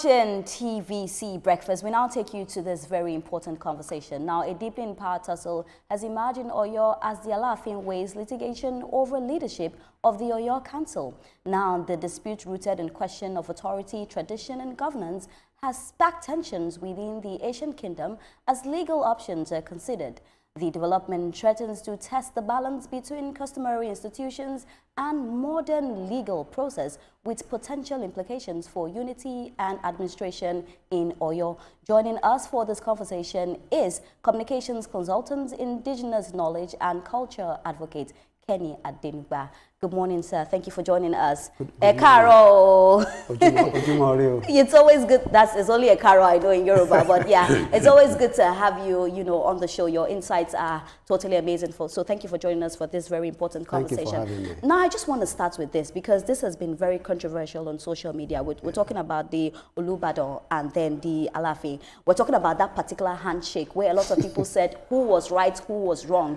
TVC Breakfast, we now take you to this very important conversation. Now, a deeply in power tussle has imagined Oyo as the Alaafin weighs litigation over leadership of the Oyo Council. Now, the dispute rooted in question of authority, tradition and governance has sparked tensions within the Asian kingdom as legal options are considered. The development threatens to test the balance between customary institutions and modern legal process, with potential implications for unity and administration in Oyo. Joining us for this conversation is communications consultant, indigenous knowledge and culture advocate, Kenny Adenugba. Good morning, sir. Thank you for joining us. Carol. It's always good. It's only a Carol I know in Yoruba, but yeah, it's always good to have you, on the show. Your insights are totally amazing. So thank you for joining us for this very important conversation. Thank you for having me. Now, I just want to start with this because this has been very controversial on social media. We're talking about the Olubadan and then the Alaafin. We're talking about that particular handshake where a lot of people said who was right, who was wrong.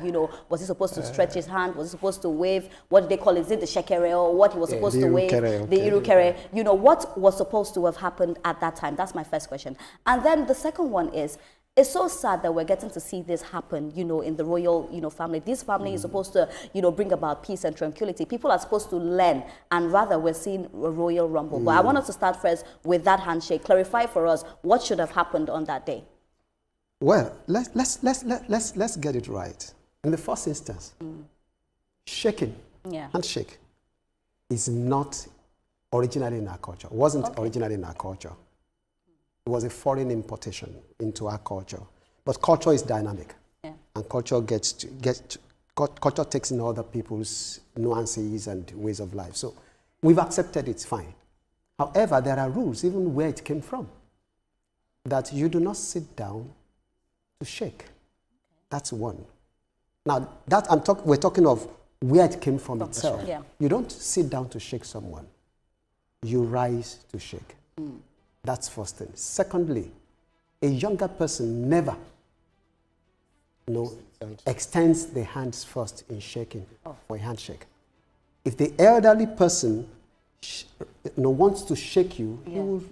Was he supposed to stretch his hand? Was he supposed to wave? What did they call it? Is it the shekere or what he was supposed to wave? The irukere. What was supposed to have happened at that time? That's my first question. And then the second one is, it's so sad that we're getting to see this happen, in the royal, family. This family is supposed to, bring about peace and tranquility. People are supposed to learn, and rather we're seeing a royal rumble. But I want us to start first with that handshake. Clarify for us what should have happened on that day. Well, let's get it right. In the first instance, shaking, handshake, is not originally in our culture. It wasn't originally in our culture. It was a foreign importation into our culture. But culture is dynamic, and culture culture takes in other people's nuances and ways of life. So we've accepted it's fine. However, there are rules, even where it came from, that you do not sit down to shake. That's one. Now, we're talking of where it came from itself. Yeah. You don't sit down to shake someone. You rise to shake. That's first thing. Secondly, a younger person never extends the hands first in shaking for a handshake. If the elderly person wants to shake you, he will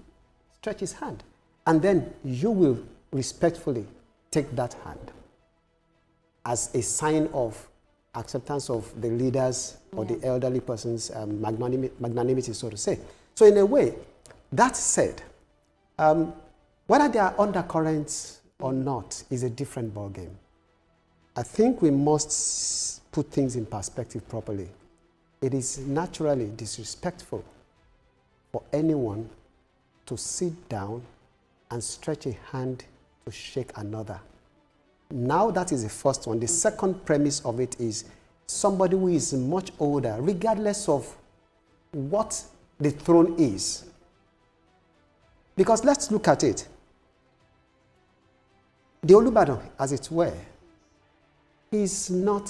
stretch his hand. And then you will respectfully take that hand as a sign of acceptance of the leaders or the elderly person's magnanimity, so to say. So in a way, that said, whether there are undercurrents or not is a different ballgame. I think we must put things in perspective properly. It is naturally disrespectful for anyone to sit down and stretch a hand to shake another. Now that is the first one. The second premise of it is somebody who is much older, regardless of what the throne is. Because let's look at it. The Olubadan, as it were, he's not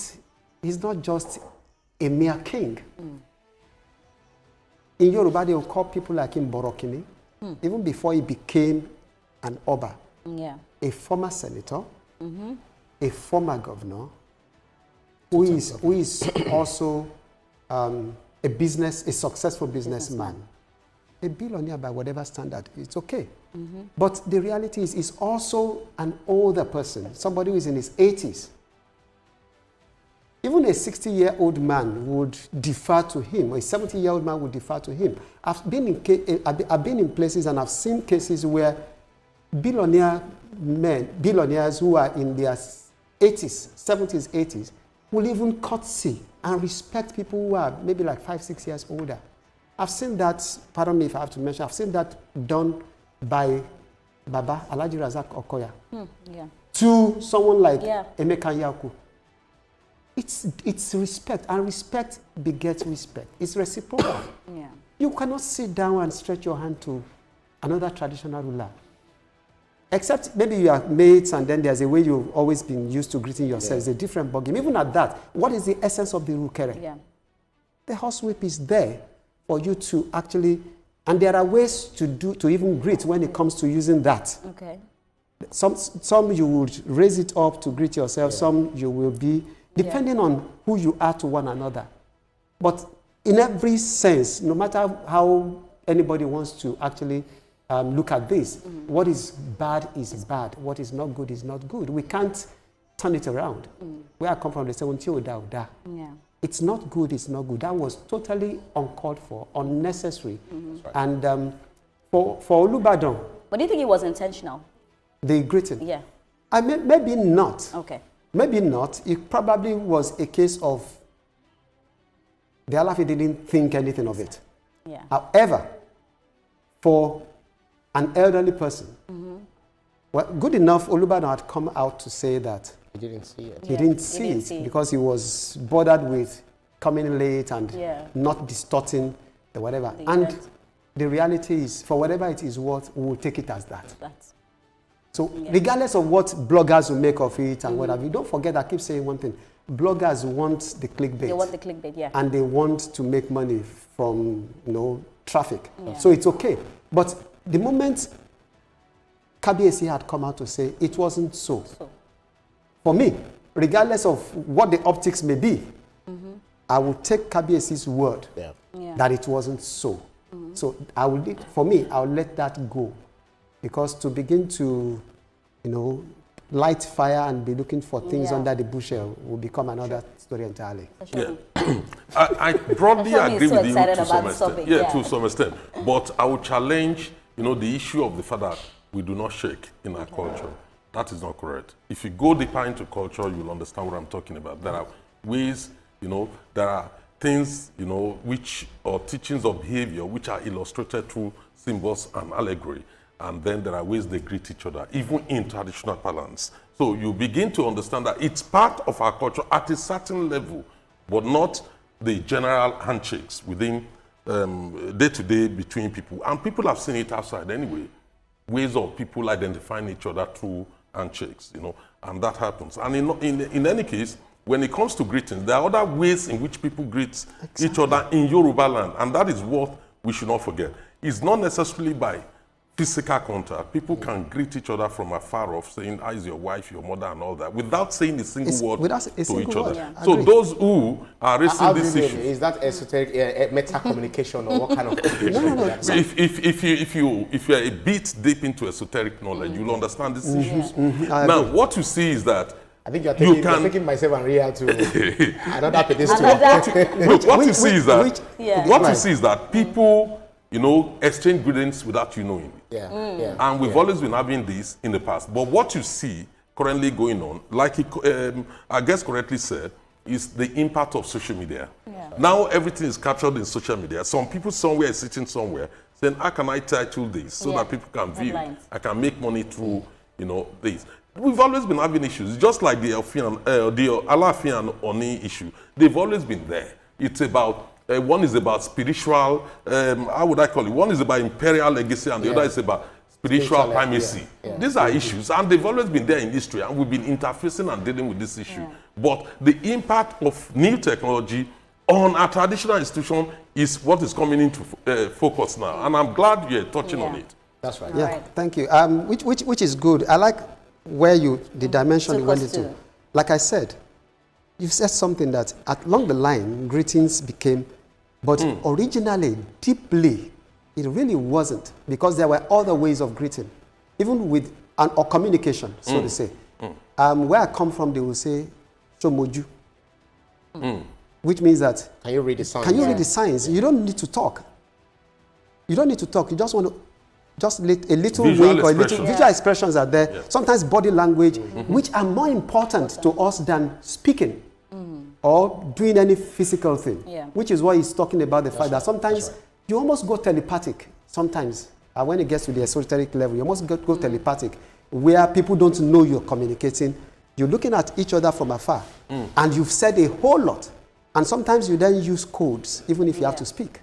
just a mere king. In Yoruba, they will call people like him Borokini, even before he became an Oba. A former senator, a former governor, who is also a successful businessman. A billionaire by whatever standard, it's okay. But the reality is, he's also an older person, somebody who is in his 80s. Even a 60-year-old man would defer to him, or a 70-year-old man would defer to him. I've been in places and I've seen cases where billionaires who are in their 80s, 70s, 80s, will even courtesy and respect people who are maybe like 5, 6 years older. I've seen that, pardon me if I have to mention, I've seen that done by Baba Alhaji Razak Okoya to someone like Emeka Yaku. It's respect, and respect begets respect. It's reciprocal. You cannot sit down and stretch your hand to another traditional ruler. Except maybe you are mates and then there's a way you've always been used to greeting yourself. It's a different ballgame. Even at that, what is the essence of the Rukere? The horsewhip is there for you to actually, and there are ways to even greet when it comes to using that. Some you would raise it up to greet yourself, some you will be, depending on who you are to one another. But in every sense, no matter how anybody wants to actually look at this. What is bad is bad. What is not good is not good. We can't turn it around. Where I come from, they say, yeah. It's not good, it's not good. That was totally uncalled for, unnecessary. Right. And for Olubadan, But do you think it was intentional? the greeting, Yeah. maybe not. Okay. Maybe not. It probably was a case of the Alafi didn't think anything of it. Yeah. However, for an elderly person, well, good enough, Olubadan had come out to say that He didn't see it. he didn't see it because he was bothered with coming late and not distorting the whatever. And the reality is, for whatever it is worth, we will take it as that. So regardless of what bloggers will make of it and whatever, don't forget, I keep saying one thing. Bloggers want the clickbait. They want the clickbait, yeah. And they want to make money from, traffic. Yeah. So it's okay. But the moment KBAC had come out to say it wasn't so, for me, regardless of what the optics may be, I will take KBAC's word that it wasn't so. So I'll let that go. Because to begin to, light fire and be looking for things under the bushel will become another story entirely. Yeah. I broadly agree with you to some extent. To some extent. But I would challenge, the issue of the fact that we do not shake in our culture. That is not correct. If you go deeper into culture, you'll understand what I'm talking about. There are ways, there are things, which or teachings of behavior which are illustrated through symbols and allegory. And then there are ways they greet each other, even in traditional parlance. So you begin to understand that it's part of our culture at a certain level, but not the general handshakes within day-to-day between people. And people have seen it outside anyway, ways of people identifying each other through handshakes, and that happens. And in any case, when it comes to greetings, there are other ways in which people greet each other in Yoruba land, and that is what we should not forget. It's not necessarily by physical contact. People can greet each other from afar off, saying, "How is your wife, your mother," and all that, without saying a single word to each other. Yeah. So those who are raising this issue, is that esoteric meta communication or what kind of communication? No. If you're a bit deep into esoteric knowledge, you'll understand these issues. Now, what you see is that I think you're taking myself and Ria to another pedestrian. What you see is that people, exchange greetings without you knowing. And we've always been having this in the past. But what you see currently going on, like I guess correctly said, is the impact of social media. Now everything is captured in social media. Some people somewhere is sitting somewhere saying, how can I title this so that people can view? I can make money through, this. We've always been having issues. Just like the Alafi and Oni issue. They've always been there. It's about one is about spiritual, how would I call it? One is about imperial legacy and the other is about spiritual primacy. These are issues and they've always been there in history and we've been interfacing and dealing with this issue. But the impact of new technology on our traditional institution is what is coming into focus now. And I'm glad you're touching on it. That's right. Yeah, thank you. Which is good. I like where the dimension you went into. Like I said, you've said something that along the line, greetings became, but originally, deeply, it really wasn't, because there were other ways of greeting, even with, or communication, so to say. Where I come from, they will say, Shomoju, which means that, can you read the signs? Can you read the signs? You don't need to talk. You don't need to talk. You just want to, just a little wink or a little visual expressions are there. Sometimes body language, which are more important to us than speaking. Or doing any physical thing, which is what he's talking about, the fact that sometimes you almost go telepathic. Sometimes, when it gets to the esoteric level, you almost go telepathic, where people don't know you're communicating. You're looking at each other from afar, and you've said a whole lot. And sometimes you then use codes, even if you have to speak,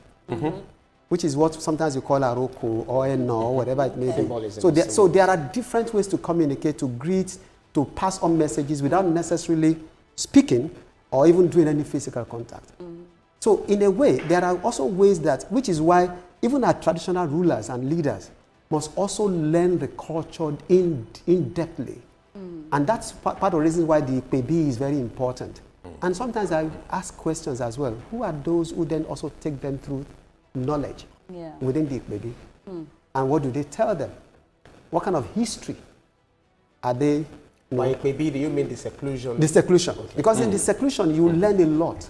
which is what sometimes you call aroko or eno or whatever it may be. So there are different ways to communicate, to greet, to pass on messages without necessarily speaking or even doing any physical contact. So in a way, there are also ways that, which is why even our traditional rulers and leaders must also learn the culture in-depthly. And that's part of the reason why the IPB is very important. And sometimes I ask questions as well. Who are those who then also take them through knowledge within the IPB? And what do they tell them? What kind of history are they? By maybe, do you mean the seclusion? The seclusion. Okay. Because in the seclusion, you learn a lot.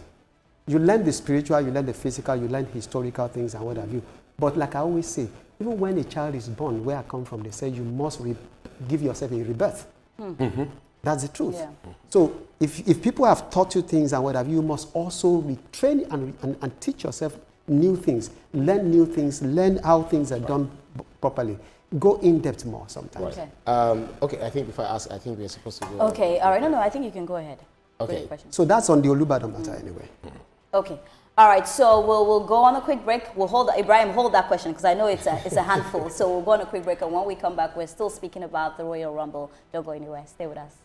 You learn the spiritual, you learn the physical, you learn historical things and what have you. But like I always say, even when a child is born, where I come from, they say you must give yourself a rebirth. That's the truth. Yeah. So if people have taught you things and what have you, you must also retrain and teach yourself new things, learn new things, learn how things are done properly. Go in depth more sometimes. Right. Okay, I think before I ask, I think we're supposed to go. Okay, all right. No, I think you can go ahead. Okay. So that's on the Olubadan matter anyway. Okay. All right, so we'll go on a quick break. We'll hold Ibrahim, hold that question because I know it's a handful. So we'll go on a quick break, and when we come back, we're still speaking about the Royal Rumble. Don't go anywhere. Stay with us.